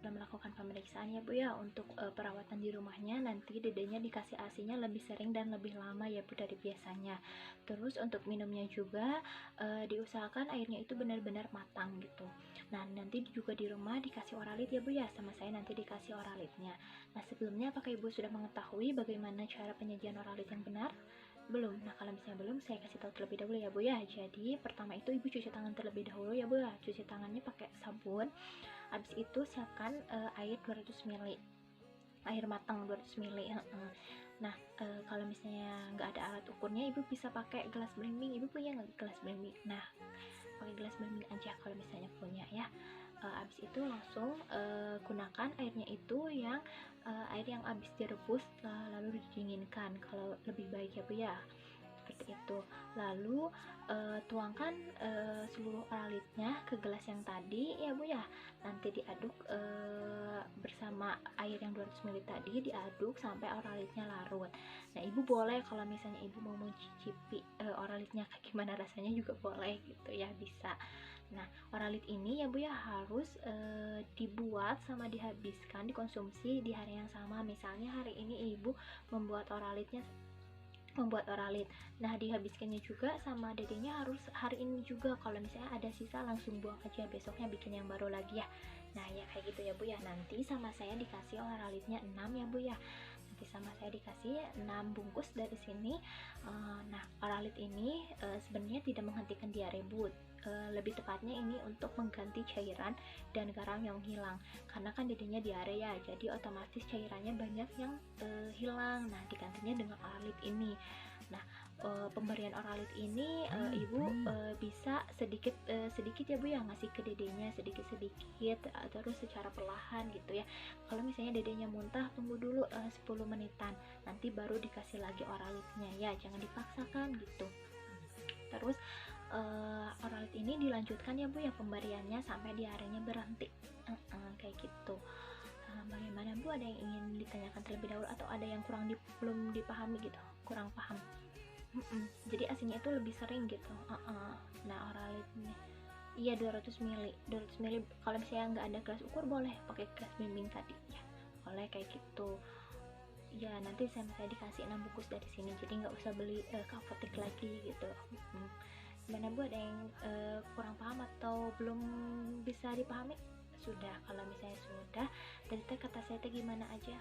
sudah melakukan pemeriksaan ya Bu ya untuk perawatan di rumahnya, nanti dedenya dikasih ASI-nya lebih sering dan lebih lama ya Bu dari biasanya. Terus untuk minumnya juga diusahakan airnya itu benar-benar matang gitu. Nah nanti juga di rumah dikasih oralit ya Bu ya, sama saya nanti dikasih oralitnya. Nah sebelumnya apakah Ibu sudah mengetahui bagaimana cara penyajian oralit yang benar? Belum. Nah kalau misalnya belum, saya kasih tahu terlebih dahulu ya Bu ya. Jadi pertama itu Ibu cuci tangan terlebih dahulu ya Bu ya. Cuci tangannya pakai sabun. Habis itu siapkan air 200 ml, air matang 200 ml. Nah kalau misalnya nggak ada alat ukurnya, Ibu bisa pakai gelas belimbing. Ibu punya nggak gelas belimbing? Nah pakai gelas belimbing aja kalau misalnya punya ya. Habis itu langsung gunakan airnya itu yang air yang habis direbus lalu didinginkan kalau lebih baik ya Bu ya, seperti itu. Lalu tuangkan seluruh oralitnya ke gelas yang tadi ya Bu ya. Nanti diaduk bersama air yang 200 ml tadi, diaduk sampai oralitnya larut. Nah Ibu boleh kalau misalnya Ibu mau mencicipi oralitnya kayak gimana rasanya juga boleh gitu ya, bisa. Nah oralit ini ya Bu ya harus dibuat sama dihabiskan, dikonsumsi di hari yang sama. Misalnya hari ini Ibu membuat oralit. Nah dihabiskannya juga sama dedenya harus hari ini juga. Kalau misalnya ada sisa langsung buang aja, besoknya bikin yang baru lagi ya. Nah ya kayak gitu ya Bu ya. Nanti sama saya dikasih oralitnya 6 ya Bu ya. Nanti sama saya dikasih 6 bungkus dari sini. Nah oralit ini sebenarnya tidak menghentikan diare Bu. Lebih tepatnya ini untuk mengganti cairan dan garam yang hilang, karena kan dedenya diare ya, jadi otomatis cairannya banyak yang hilang. Nah digantinya dengan oralit ini. Nah pemberian oralit ini Ibu bisa sedikit ya Bu ya, ngasih ke dedenya sedikit terus secara perlahan gitu ya. Kalau misalnya dedenya muntah, tunggu dulu 10 menitan, nanti baru dikasih lagi oralitnya ya, jangan dipaksakan gitu. Terus oralit ini dilanjutkan ya Bu ya pemberiannya sampai diarenya berhenti. Kayak gitu. Bagaimana Bu, ada yang ingin ditanyakan terlebih dahulu atau ada yang belum dipahami gitu, kurang paham? Jadi asinya itu lebih sering gitu. Nah oralitnya iya 200 ml. Kalau misalnya nggak ada gelas ukur boleh pakai gelas bimbing tadi ya, boleh kayak gitu ya. Nanti saya dikasih 6 bungkus dari sini, jadi nggak usah beli ke apotek lagi gitu. Gimana Bu, ada yang kurang paham atau belum bisa dipahami? Sudah. Kalau misalnya sudah, tadi kata saya gimana aja?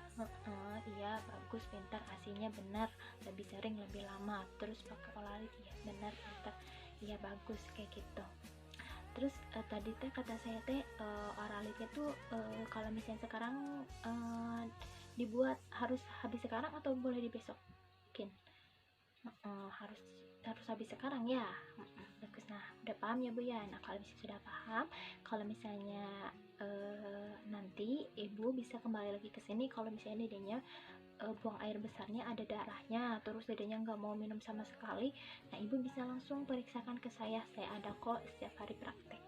Iya bagus, pintar, asinya benar, lebih sering lebih lama, terus pakai olalit, iya benar, pintar, iya bagus kayak gitu. Terus tadi kata saya oralitnya tuh kalau misalnya sekarang dibuat harus habis sekarang atau boleh dibesokin? Harus habis sekarang ya. Bagus. Nah udah paham ya Bu ya. Nah kalau misalnya sudah paham, kalau misalnya nanti Ibu bisa kembali lagi ke sini kalau misalnya dedenya buang air besarnya ada darahnya, terus dedenya nggak mau minum sama sekali. Nah Ibu bisa langsung periksakan ke saya ada kok setiap hari praktek.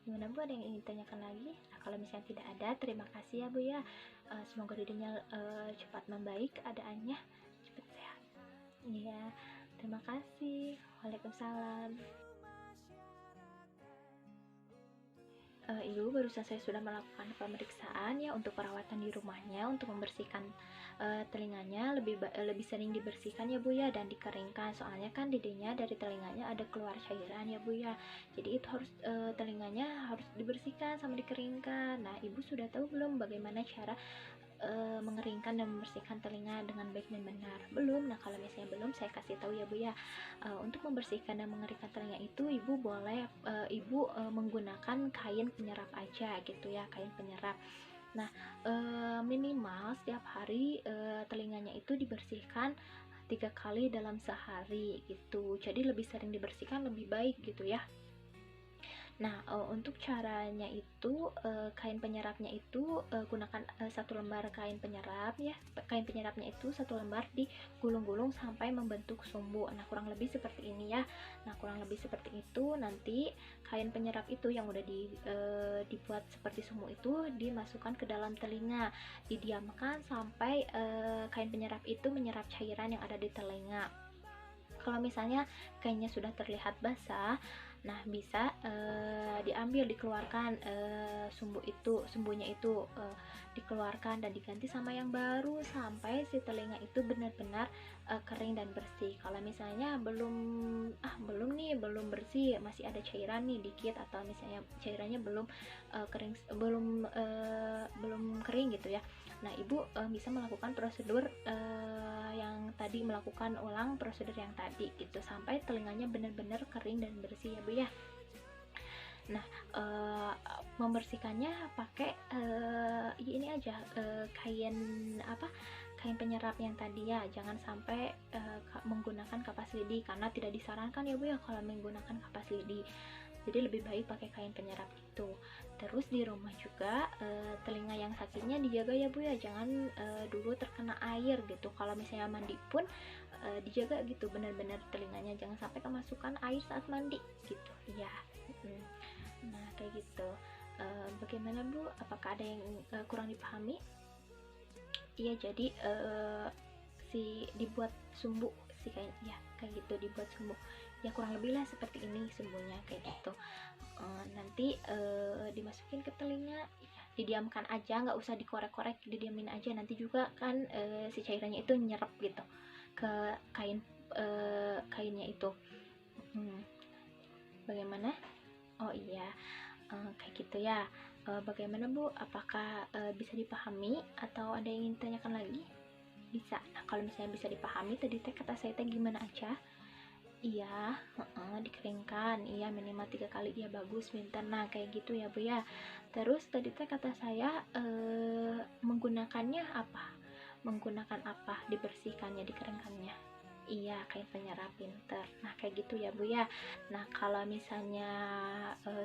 Gimana Bu, ada yang ingin tanyakan lagi? Nah kalau misalnya tidak ada, terima kasih ya Bu ya. Semoga dedenya cepat membaik keadaannya, cepat sehat. Iya, terima kasih. Waalaikumsalam. Ibu barusan saya sudah melakukan pemeriksaan ya untuk perawatan di rumahnya, untuk membersihkan telinganya, lebih sering dibersihkan ya Bu ya, dan dikeringkan. Soalnya kan dedenya dari telinganya ada keluar cairan ya Bu ya. Jadi itu harus telinganya harus dibersihkan sama dikeringkan. Nah Ibu sudah tahu belum bagaimana cara mengeringkan dan membersihkan telinga dengan baik dan benar? Belum. Nah kalau misalnya belum, saya kasih tahu ya Bu ya. Untuk membersihkan dan mengeringkan telinga itu Ibu boleh menggunakan kain penyerap aja gitu ya, kain penyerap. Nah minimal setiap hari telinganya itu dibersihkan 3 kali dalam sehari gitu, jadi lebih sering dibersihkan lebih baik gitu ya. Nah untuk caranya itu kain penyerapnya itu gunakan 1 lembar kain penyerap ya. Kain penyerapnya itu 1 lembar digulung-gulung sampai membentuk sumbu. Nah kurang lebih seperti ini ya. Nah kurang lebih seperti itu. Nanti kain penyerap itu yang udah dibuat seperti sumbu itu dimasukkan ke dalam telinga, didiamkan sampai kain penyerap itu menyerap cairan yang ada di telinga. Kalau misalnya kainnya sudah terlihat basah, Nah, bisa diambil, dikeluarkan sumbunya itu dikeluarkan dan diganti sama yang baru sampai si telinga itu benar-benar kering dan bersih. Kalau misalnya belum bersih, masih ada cairan nih dikit, atau misalnya cairannya belum kering gitu ya. Nah, ibu bisa melakukan prosedur yang tadi, melakukan ulang prosedur yang tadi gitu sampai telinganya benar-benar kering dan bersih ya bu ya. Nah, membersihkannya pakai ini aja, kain penyerap yang tadi ya. Jangan sampai menggunakan kapas lidi karena tidak disarankan ya bu ya kalau menggunakan kapas lidi. Jadi lebih baik pakai kain penyerap itu. Terus di rumah juga telinga yang sakitnya dijaga ya bu ya, jangan dulu terkena air gitu. Kalau misalnya mandi pun dijaga gitu, benar-benar telinganya jangan sampai kemasukan air saat mandi gitu ya. Nah kayak gitu. Bagaimana bu, apakah ada yang kurang dipahami? Iya, jadi dibuat sumbu si kain ya, kayak gitu, dibuat sumbu ya, kurang lebih lah seperti ini sumbunya kayak gitu. Nanti dimasukin ke telinga ya, didiamkan aja, nggak usah dikorek-korek, didiamin aja. Nanti juga kan si cairannya itu nyerap gitu ke kainnya itu. Bagaimana? Oh iya, kayak gitu ya. Bagaimana bu, apakah bisa dipahami atau ada yang ingin ditanyakan lagi? Bisa. Nah, kalau misalnya bisa dipahami, tadi teh kata saya teh gimana aja? Iya, dikeringkan, iya minimal 3 kali, iya bagus, pintar. Nah kayak gitu ya bu ya. Terus tadi teh kata saya menggunakannya apa dibersihkannya, dikeringkannya? Iya, kain penyerap, pinter. Nah kayak gitu ya bu ya. Nah kalau misalnya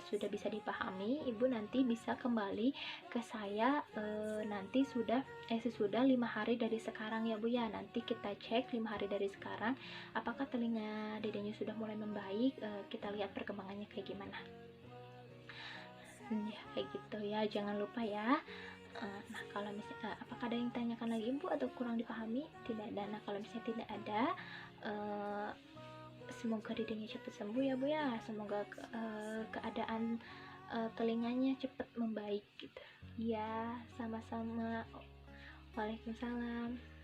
sudah bisa dipahami, ibu nanti bisa kembali ke saya nanti sesudah 5 hari dari sekarang ya bu ya. Nanti kita cek 5 hari dari sekarang apakah telinga dedenya sudah mulai membaik. Kita lihat perkembangannya kayak gimana. Ya kayak gitu ya, jangan lupa ya. Nah kalau misalnya apakah ada yang tanyakan lagi ibu atau kurang dipahami? Tidak ada. Nah kalau misalnya tidak ada, semoga dedenya cepat sembuh ya bu ya. Semoga keadaan telinganya cepat membaik gitu. Iya, sama-sama. Waalaikumsalam.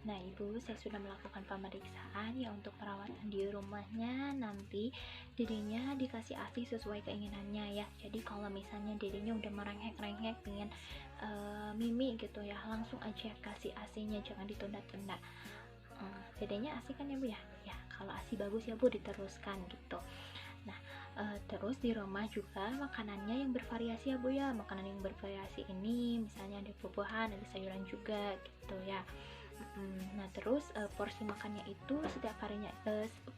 Nah ibu, saya sudah melakukan pemeriksaan ya untuk perawatan di rumahnya. Nanti dedenya dikasih ASI sesuai keinginannya ya. Jadi kalau misalnya dedenya udah merengek-rengek pengen mimi gitu ya, langsung aja kasih ASI-nya, jangan ditunda-tunda. Dedenya ASI kan ya bu ya? Ya kalau ASI bagus ya bu, diteruskan gitu. Nah terus di rumah juga makanannya yang bervariasi ya bu ya. Makanan yang bervariasi ini misalnya ada buah-buahan, ada sayuran juga gitu ya. Nah terus porsi makannya itu setiap harinya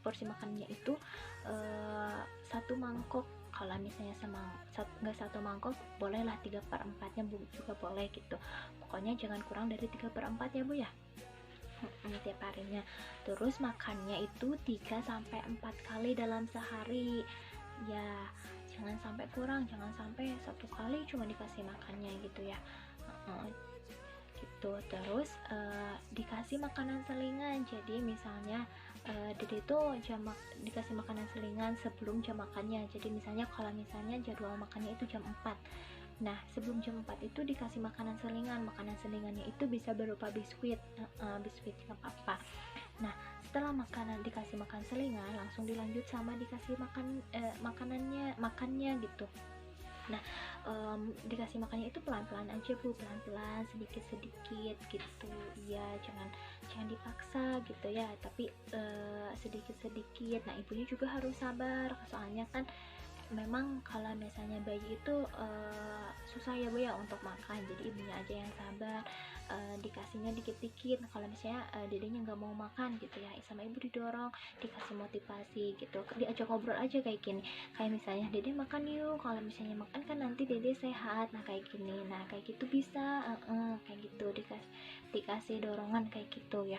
porsi makannya itu 1 mangkok. Kalau misalnya nggak 1 mangkok, bolehlah 3/4-nya juga boleh gitu. Pokoknya jangan kurang dari 3/4 ya bu ya. Tiap harinya. Terus makannya itu 3-4 kali dalam sehari ya, jangan sampai kurang, jangan sampai 1 kali cuma dikasih makannya gitu ya. Gitu. Terus dikasih makanan selingan. Jadi misalnya dede tuh dikasih makanan selingan sebelum jam makannya. Jadi misalnya kalau misalnya jadwal makannya itu jam 4, nah sebelum jam 4 itu dikasih makanan selingan. Makanan selingannya itu bisa berupa biskuit, biskuit nggak apa-apa. Nah setelah dikasih makan selingan, langsung dilanjut sama dikasih makannya gitu. Nah dikasih makannya itu pelan-pelan aja bu, pelan-pelan, sedikit-sedikit gitu ya, jangan dipaksa gitu ya, tapi sedikit-sedikit. Nah ibunya juga harus sabar, soalnya kan memang kalau misalnya bayi itu susah ya bu ya untuk makan, jadi ibunya aja yang sabar, dikasihnya dikit-dikit. Kalau misalnya dedenya nggak mau makan gitu ya, sama ibu didorong, dikasih motivasi gitu, diajak ngobrol aja kayak gini, kayak misalnya dede makan yuk, kalau misalnya makan kan nanti dede sehat, nah kayak gini, nah kayak gitu bisa, kayak gitu, dikasih dorongan kayak gitu ya.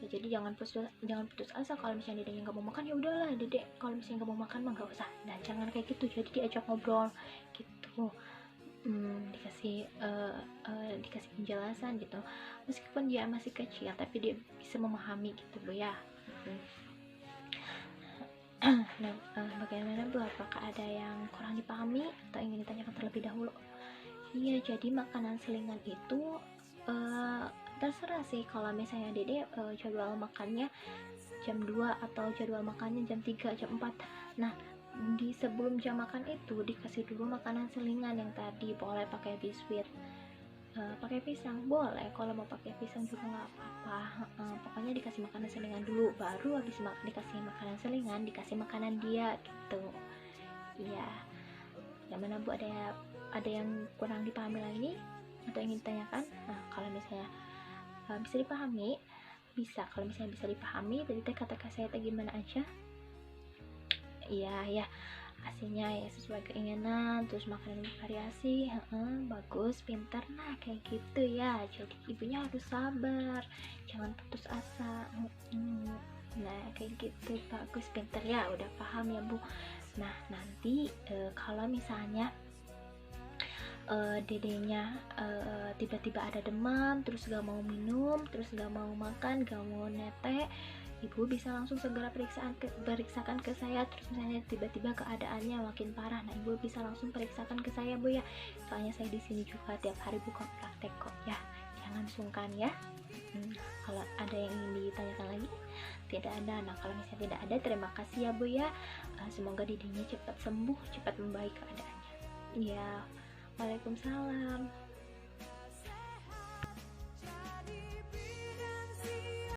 Jadi jangan putus asa. Kalau misalnya dedenya nggak mau makan, ya udahlah kalau misalnya nggak mau makan mah nggak usah. Nah jangan kayak gitu, jadi diajak ngobrol gitu. dikasih penjelasan gitu, meskipun dia masih kecil tapi dia bisa memahami gitu Bu ya. Nah, bagaimana Bu, apakah ada yang kurang dipahami atau ingin ditanyakan terlebih dahulu? Iya, jadi makanan selingan itu terserah sih, kalau misalnya Dede jadwal makannya jam 2 atau jadwal makannya jam 3, jam 4. Nah, di sebelum jam makan itu dikasih dulu makanan selingan yang tadi, boleh pakai biskuit, pakai pisang boleh, kalau mau pakai pisang juga nggak apa-apa. Pokoknya dikasih makanan selingan dulu, baru habis dikasih makanan selingan dikasih makanan dia gitu. Iya, yang mana Bu, ada yang kurang dipahami lagi atau ingin ditanyakan? Nah, kalau misalnya bisa dipahami, bisa, kalau misalnya bisa dipahami dari kata-kata saya gimana aja. Iya ya, hasilnya ya sesuai keinginan, terus makanan variasi, bagus, pintar, nah kayak gitu ya. Jadi ibunya harus sabar, jangan putus asa. Nah kayak gitu, bagus, pintar ya, udah paham ya Bu. Nah nanti kalau misalnya dedenya tiba-tiba ada demam, terus gak mau minum, terus gak mau makan, gak mau nete, ibu bisa langsung segera periksakan ke saya. Terus misalnya tiba-tiba keadaannya makin parah, nah ibu bisa langsung periksakan ke saya Bu ya, soalnya saya di sini juga tiap hari buka praktek kok ya, jangan sungkan ya. Kalau ada yang ingin ditanyakan lagi? Tidak ada. Nah kalau misalnya tidak ada, terima kasih ya Bu ya. Semoga dedenya cepat sembuh, cepat membaik keadaannya ya. Waalaikumsalam.